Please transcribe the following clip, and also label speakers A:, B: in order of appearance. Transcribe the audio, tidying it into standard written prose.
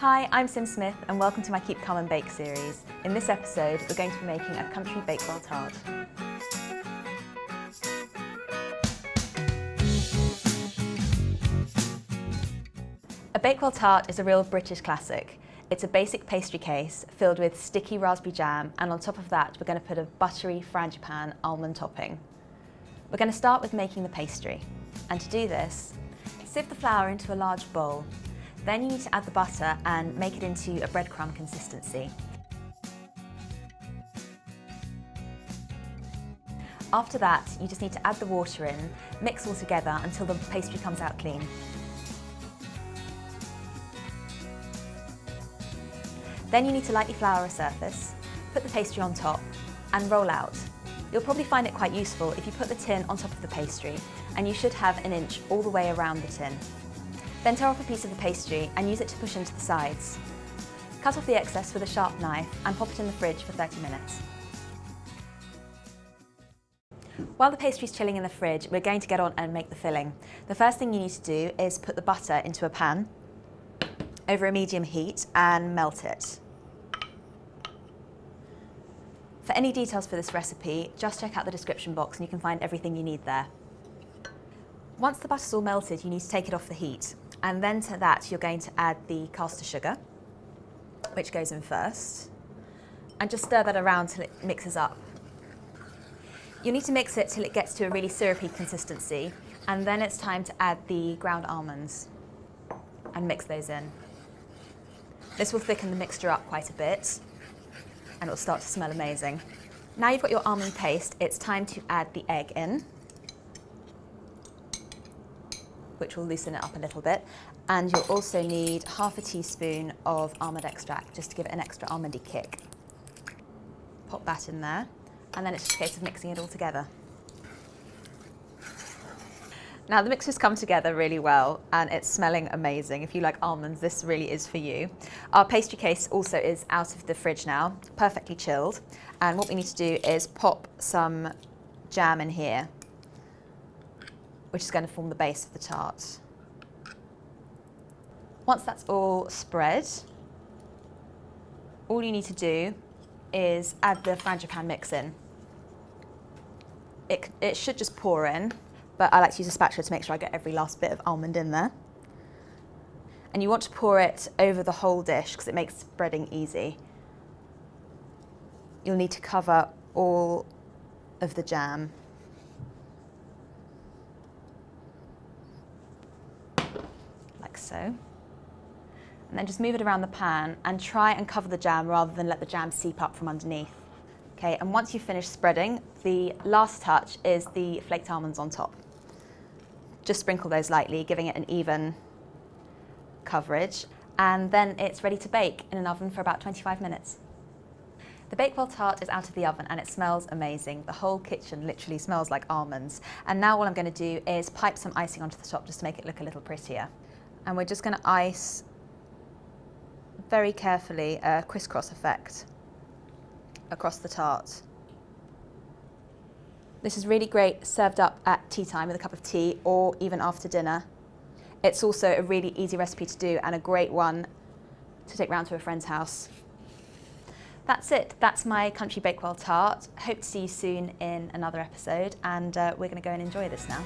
A: Hi, I'm Sim Smith and welcome to my Keep Calm and Bake series. In this episode, we're going to be making a country Bakewell tart. A Bakewell tart is a real British classic. It's a basic pastry case filled with sticky raspberry jam, and on top of that we're going to put a buttery Frangipane almond topping. We're going to start with making the pastry. And to do this, sieve the flour into a large bowl. Then you need to add the butter and make it into a breadcrumb consistency. After that, you just need to add the water in, mix all together until the pastry comes out clean. Then you need to lightly flour a surface, put the pastry on top and roll out. You'll probably find it quite useful if you put the tin on top of the pastry, and you should have an inch all the way around the tin. Then tear off a piece of the pastry and use it to push into the sides. Cut off the excess with a sharp knife and pop it in the fridge for 30 minutes. While the pastry is chilling in the fridge, we're going to get on and make the filling. The first thing you need to do is put the butter into a pan over a medium heat and melt it. For any details for this recipe, just check out the description box and you can find everything you need there. Once the butter's all melted, you need to take it off the heat. And then to that, you're going to add the caster sugar, which goes in first. And just stir that around till it mixes up. You need to mix it till it gets to a really syrupy consistency. And then it's time to add the ground almonds and mix those in. This will thicken the mixture up quite a bit and it will start to smell amazing. Now you've got your almond paste, it's time to add the egg in, which will loosen it up a little bit. And you'll also need half a teaspoon of almond extract just to give it an extra almondy kick. Pop that in there, and then it's just a case of mixing it all together. Now the mixture's come together really well and it's smelling amazing. If you like almonds, this really is for you. Our pastry case also is out of the fridge now, perfectly chilled. And what we need to do is pop some jam in here, which is going to form the base of the tart. Once that's all spread, all you need to do is add the Frangipane mix in. It should just pour in, but I like to use a spatula to make sure I get every last bit of almond in there. And you want to pour it over the whole dish because it makes spreading easy. You'll need to cover all of the jam. Like so. And then just move it around the pan and try and cover the jam rather than let the jam seep up from underneath. Okay, and once you've finished spreading, the last touch is the flaked almonds on top. Just sprinkle those lightly, giving it an even coverage, and then it's ready to bake in an oven for about 25 minutes. The Bakewell tart is out of the oven and it smells amazing. The whole kitchen literally smells like almonds. And now all I'm going to do is pipe some icing onto the top just to make it look a little prettier. And we're just going to ice very carefully a crisscross effect across the tart. This is really great served up at tea time with a cup of tea or even after dinner. It's also a really easy recipe to do and a great one to take round to a friend's house. That's it. That's my country Bakewell tart. Hope to see you soon in another episode, and we're going to go and enjoy this now.